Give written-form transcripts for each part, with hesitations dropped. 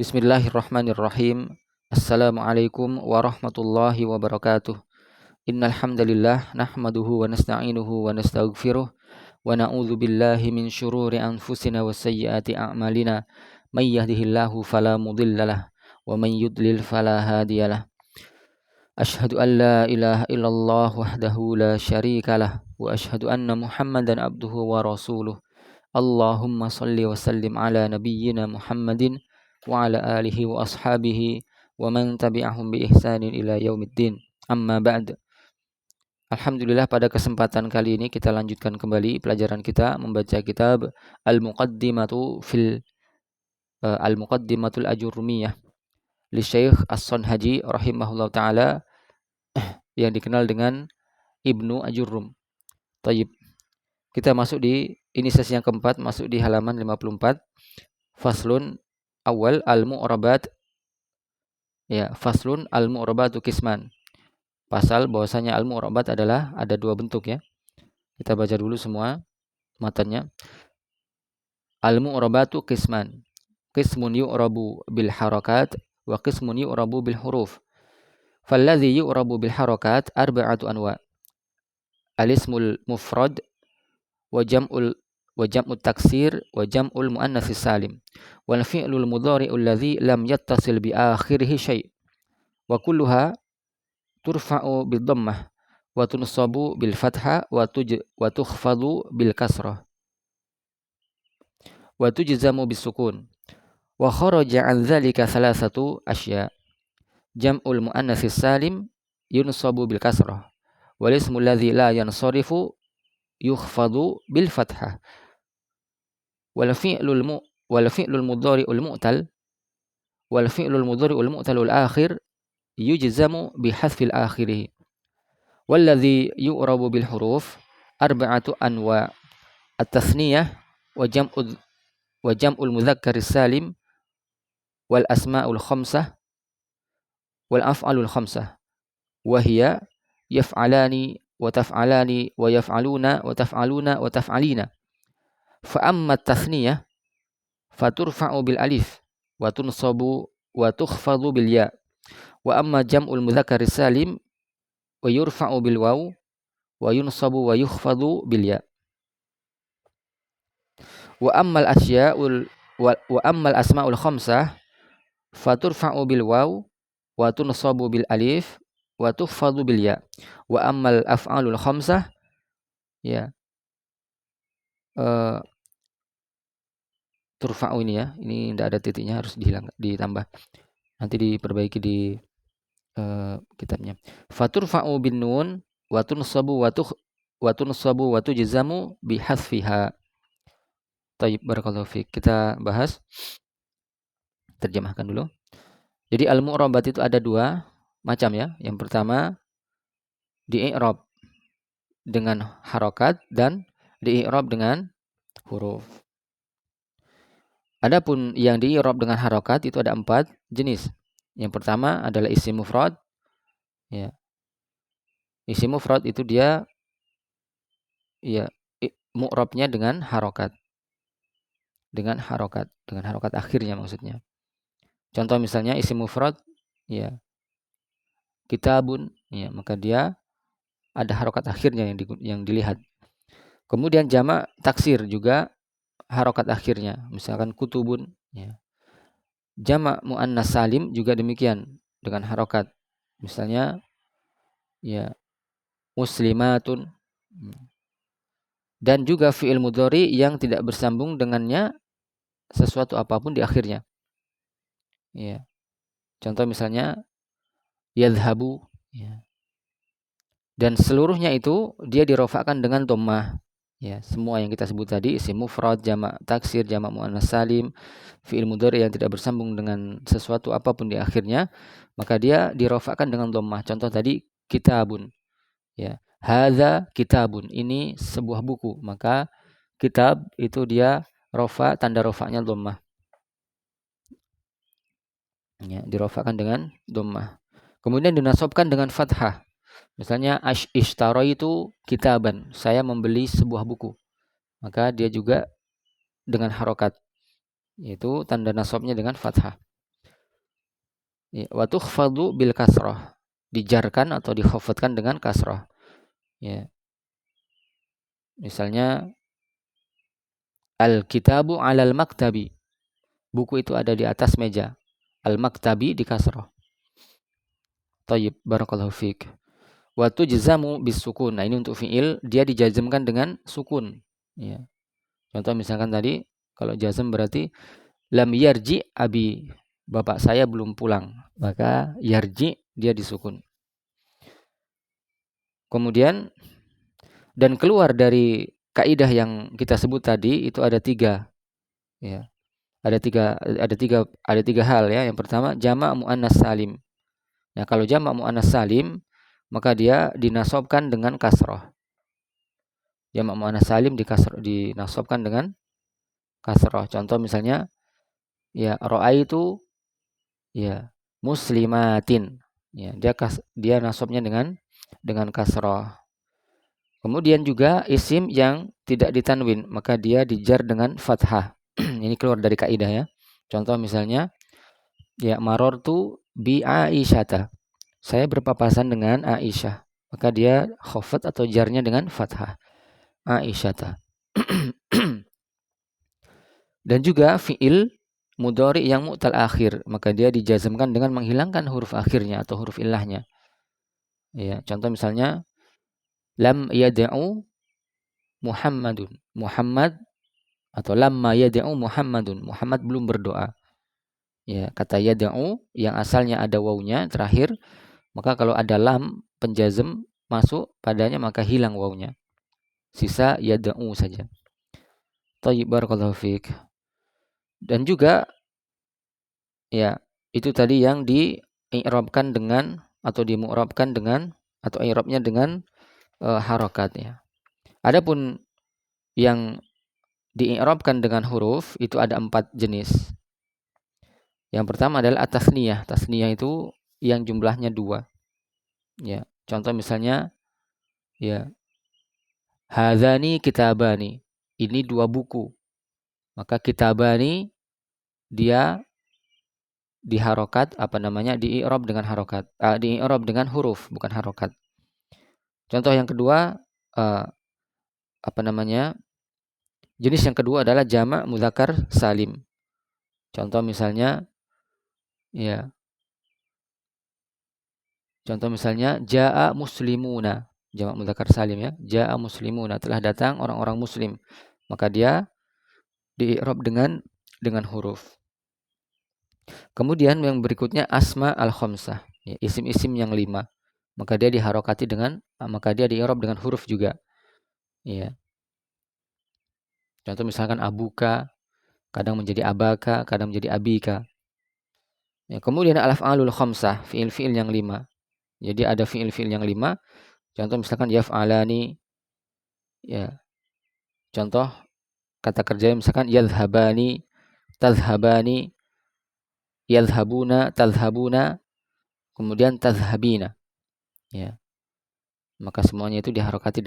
Bismillahirrahmanirrahim. Assalamualaikum warahmatullahi wabarakatuh. Innal hamdalillah nahmaduhu wa nasta'inuhu wa nastaghfiruh wa na'udzu billahi min syururi anfusina wa sayyiati a'malina. May yahdihillahu fala mudhillalah wa may yudlil fala hadiyalah. Asyhadu an la ilaha illallah wahdahu la syarikalah wa asyhadu anna Muhammadan abduhu wa rasuluh. Allahumma salli wa sallim ala nabiyyina Muhammadin wa ala alihi wa ashabihi wa man tabi'ahum bi ihsanin ila yaumiddin. Amma ba'd. Alhamdulillah, pada kesempatan kali ini kita lanjutkan kembali pelajaran kita membaca kitab Al-Muqaddimatul Ajurrumiyah li Syekh As-Sanhaji rahimahullah taala yang dikenal dengan Ibnu Ajurrum. Tayyib. Kita masuk di ini sesi yang keempat, masuk di halaman 54. Faslun awal al-mu'rabat. Ya, faslun al-mu'rabatu qisman. Pasal bahwasanya al-mu'rabat adalah ada dua bentuk ya. Kita baca dulu semua matanya. Al-mu'rabatu qisman. Qismun yu'rabu bil harakat wa qismun yu'rabu bil huruf. Falladhi yu'rabu bil harakat arba'atu anwa. Al-ismul mufrad wa jam'ut taksir wa jam'ul muannatsis salim wal fi'lul mudhari'u alladhi lam yattasil bi akhirih syai' wa kulluha turfa'u bid dhammah wa tunsabu bil fathah wa tukhfadu bil kasrah wa tujzamu bis sukun wa kharaja an dzalika thalathatu asya' jam'ul muannatsis salim yunsabu bil kasrah wal ismul ladzi la yansarifu yukhfadu bil fathah wal fi'lul mudhari'ul mu'talul akhir yujzamu bi hadfil akhirih walladhi yu'rabu bil huruf arba'atu anwa at-tathniyah wa jam'ul mudzakkaris salim wal asma'ul khamsah wal af'alul khamsah wa hiya yaf'alani wa taf'alani wa yaf'aluna wa taf'aluna wa taf'alina. Fa amma at-tathniyah faturfa'u bil alif wa tunsabu wa tukhfadu bil ya. Wa amma jam'ul mudzakkaris salim wa yurfa'u bil waw wa yunsabu wa yukhfadu bil ya. Wa ammal asma'ul khamsah faturfa'u bil waw wa tunsabu bil alif wa tukhfadu bil ya. Wa ammal af'alul khamsah ya turfa'u ini ya, ini tidak ada titiknya, harus ditambah, nanti diperbaiki di kitabnya. Faturfa'u bin nun wa tunsabu wa tujzamu bi hadfiha. Tayyib, barakallahu fiik. Kita bahas, terjemahkan dulu. Jadi al-mu'rabat itu ada dua macam ya. Yang pertama di-i'rab dengan harokat dan di-i'rab dengan huruf. Adapun yang di-i'rab dengan harokat itu ada 4 jenis. Yang pertama adalah isim mufrad. Ya. Isim mufrad itu dia ya mu'rabnya dengan harokat. Dengan harokat akhirnya maksudnya. Contoh misalnya isim mufrad ya kitabun, ya maka dia ada harokat akhirnya yang dilihat. Kemudian jamak taksir juga harokat akhirnya, misalkan kutubun ya. Jamak muannas salim juga demikian dengan harokat, misalnya ya muslimatun. Dan juga fi'il mudhari yang tidak bersambung dengannya sesuatu apapun di akhirnya ya. Contoh misalnya yadhhabu ya. Dan seluruhnya itu dia dirofakkan dengan dhammah. Ya, semua yang kita sebut tadi, isim mufrad, jamak taksir, jamak muannas salim, fi'il mudhari yang tidak bersambung dengan sesuatu apapun di akhirnya, maka dia dirofakkan dengan dhammah. Contoh tadi kitabun. Ya, hadza kitabun, ini sebuah buku. Maka kitab itu dia rofa, tanda rofaknya dhammah. Ya, dirofakkan dengan dhammah. Kemudian dinasabkan dengan fathah. Misalnya ishtaraitu kitaban, saya membeli sebuah buku. Maka dia juga dengan harokat, yaitu tanda nasabnya dengan fathah. Ya, wa tukhfadu bil kasrah. Dijarkan atau dikhafadkan dengan kasrah. Ya. Misalnya al-kitabu 'alal maktabi. Buku itu ada di atas meja. Al-maktabi di kasrah. Thayyib, barakallahu fiik. Wa tujzamu bisukun. Nah, ini untuk fiil dia dijazmkan dengan sukun. Ya. Contoh misalkan tadi kalau jazm berarti lam yarji abi. Bapak saya belum pulang. Maka yarji dia disukun. Kemudian dan keluar dari kaidah yang kita sebut tadi itu ada tiga. Ya. Ada tiga hal ya. Yang pertama jamak muannas salim. Nah, kalau jamak muannas salim maka dia dinasobkan dengan kasroh. Jamak muannas salim dinasobkan dengan kasroh. Contoh misalnya ya raaitu ya muslimatin. Ya, dia nasobnya dengan kasroh. Kemudian juga isim yang tidak ditanwin maka dia dijar dengan fathah. Ini keluar dari kaidah ya. Contoh misalnya ya marortu bi Aisyata. Saya berpapasan dengan Aisyah. Maka dia khafat atau jarnya dengan fathah. Aisyata. Dan juga fiil mudhari yang mu'tal akhir, maka dia dijazmkan dengan menghilangkan huruf akhirnya atau huruf ilahnya. Ya, contoh misalnya lam yad'u Muhammadun. Muhammad atau lamma yad'u Muhammadun. Muhammad belum berdoa. Ya, kata yad'u yang asalnya ada wawunya terakhir, maka kalau ada lam penjazm masuk padanya maka hilang wawunya. Sisa yad'u saja. Thayyib, barakallahu fiik. Dan juga ya itu tadi yang di-i'rabkan dengan atau dimu'rabkan dengan atau i'rabnya dengan harokat ya. Adapun yang di-i'rabkan dengan huruf itu ada 4 jenis. Yang pertama adalah at-tasniyah. Tasniyah itu yang jumlahnya 2. Ya, contoh misalnya ya hadzani kitabani. Ini 2 buku. Maka kitabani dia diharokat di-i'rab dengan harokat. Di-i'rab dengan huruf bukan harokat. Contoh yang kedua jenis yang kedua adalah jamak mudzakkar salim. Contoh misalnya ya. Contoh misalnya jaa muslimuna, jamak mudzakkar salim ya. Jaa muslimuna, telah datang orang-orang muslim. Maka dia di-i'rab dengan huruf. Kemudian yang berikutnya asma al-khamsah, ya, isim-isim yang 5. Maka dia maka dia di-i'rab dengan huruf juga. Ya. Contoh misalkan abuka, kadang menjadi abaka, kadang menjadi abika. Ya, kemudian al-af'alul khamsah, fiil-fiil yang 5. Jadi ada fiil-fiil yang 5. Contoh misalkan yaf'alani. Ya. Contoh kata kerja misalkan yadhhabani, tadhhabani, yadhhabuna, tadhhabuna, kemudian tadhhabina. Ya. Maka semuanya itu diharokati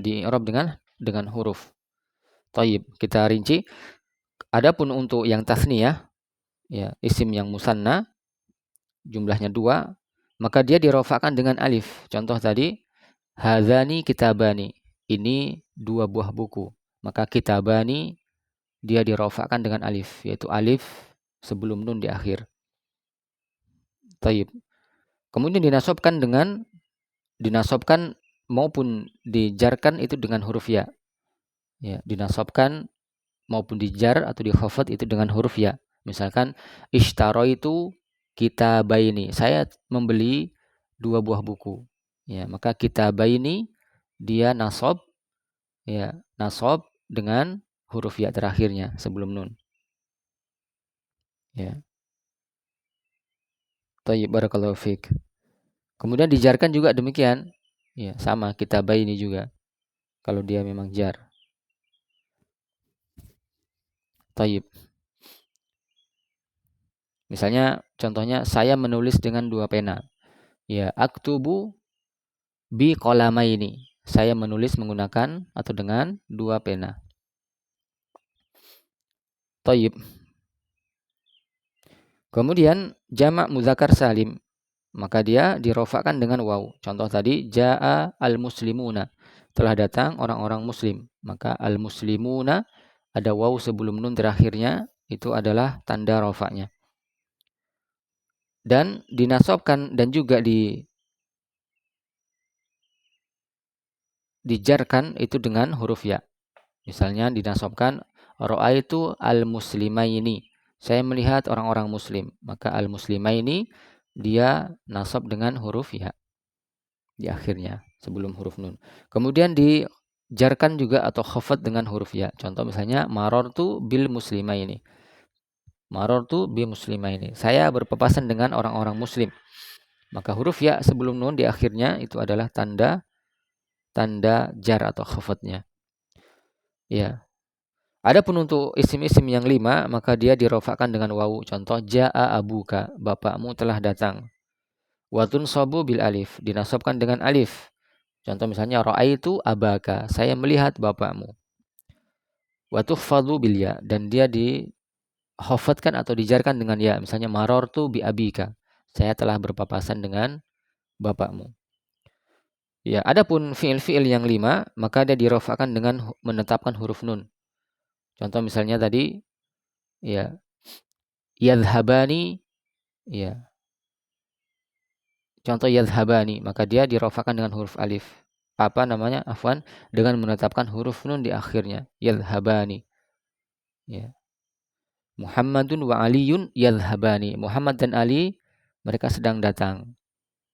di-i'rab dengan huruf. Thayyib, kita rinci. Adapun untuk yang tasniyah, ya, isim yang musanna jumlahnya 2, maka dia dirofakkan dengan alif. Contoh tadi hadzani kitabani. Ini 2 buah buku. Maka kitabani dia dirofakkan dengan alif, yaitu alif sebelum nun di akhir. Taib. Kemudian dinasobkan maupun dijarkan itu dengan huruf ya. Ya, dinasobkan maupun dijar atau dikhafad itu dengan huruf ya. Misalkan ishtaraitu kitabaini. Saya membeli 2 buah buku. Ya, maka kitabaini dia nasab dengan huruf ya terakhirnya sebelum nun. Ya. Thayyib, barakallahu fiik. Kemudian dijarkan juga demikian. Ya, sama kitabaini juga. Kalau dia memang jar. Thayyib. Misalnya contohnya saya menulis dengan 2 pena. Ya, aktubu bi qalamaini. Saya menulis menggunakan atau dengan 2 pena. Thayyib. Kemudian jamak muzakkar salim, maka dia dirofakkan dengan waw. Contoh tadi jaa al-muslimuna, telah datang orang-orang muslim. Maka al-muslimuna ada waw sebelum nun terakhirnya, itu adalah tanda rofaknya. Dan dinasobkan dan juga dijarkan itu dengan huruf ya. Misalnya dinasobkan ra'aitu al-muslimaini, saya melihat orang-orang muslim. Maka al-muslimaini dia nasab dengan huruf ya di akhirnya sebelum huruf nun. Kemudian dijarkan juga atau khafat dengan huruf ya. Contoh misalnya marartu bil muslimaini. Marartu bil muslimaini, saya berpapasan dengan orang-orang muslim. Maka huruf ya sebelum nun di akhirnya itu adalah tanda jar atau khafatnya. Ya. Adapun untuk isim-isim yang 5, maka dia dirofakkan dengan wawu. Contoh jaa abuka, bapakmu telah datang. Wa tunsabu bil alif, dinasabkan dengan alif. Contoh misalnya ra'aitu abaka, saya melihat bapakmu. Wa tukhfadhu bil ya, dan dia dikhafatkan atau dijarkan dengan ya. Misalnya marartu bi abika, saya telah berpapasan dengan bapakmu. Ya, adapun fiil-fiil yang 5, maka dia dirofakkan dengan menetapkan huruf nun. Contoh misalnya tadi ya yadhhabani, ya. Contoh yadhhabani, maka dia dirofakkan dengan huruf alif. Dengan menetapkan huruf nun di akhirnya. Yadhhabani. Ya. Muhammadun wa Aliyun yadhhabani. Muhammad dan Ali mereka sedang datang.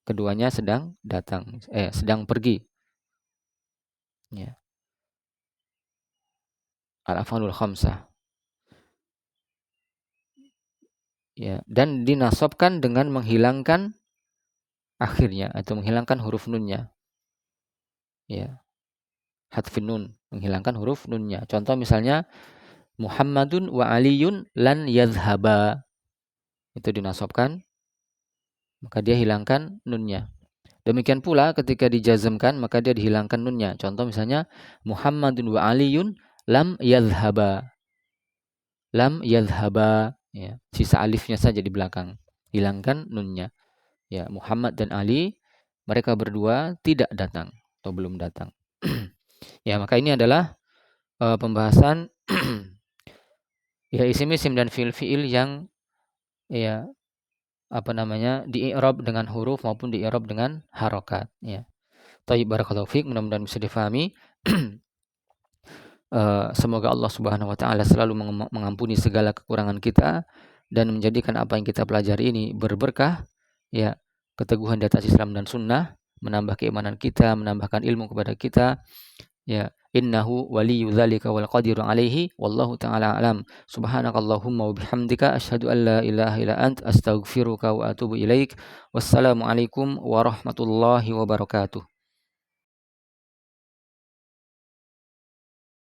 Keduanya sedang pergi. Ya. Al-af'alul khamsah. Ya, dan dinasobkan dengan menghilangkan akhirnya atau menghilangkan huruf nunnya. Ya. Hadfin nun, menghilangkan huruf nunnya. Contoh misalnya Muhammadun wa Aliyun lan yadhhaba. Itu dinasobkan, maka dia hilangkan nunnya. Demikian pula ketika dijazmkan, maka dia dihilangkan nunnya. Contoh misalnya Muhammadun wa Aliyun lam yadhhaba. Lam yadhhaba, ya, sisa alifnya saja di belakang. Hilangkan nunnya. Ya, Muhammad dan Ali mereka berdua tidak datang atau belum datang. Ya, maka ini adalah pembahasan ya isim-isim dan fiil-fiil yang ya di-i'rab dengan huruf maupun di-i'rab dengan harokat, ya. Thayyib, barakallahu fiik, mudah-mudahan bisa difahami. Semoga Allah Subhanahu wa taala selalu mengampuni segala kekurangan kita dan menjadikan apa yang kita pelajari ini berberkah, ya, keteguhan di atas Islam dan sunnah, menambah keimanan kita, menambahkan ilmu kepada kita, ya. Innahu waliyyu dzalika wal qadiru alaihi wallahu taala alam. Subhanakallahumma wa bihamdika asyhadu an la ilaha illa ant astaghfiruka wa atubu ilaik. Wassalamualaikum warahmatullahi wabarakatuh.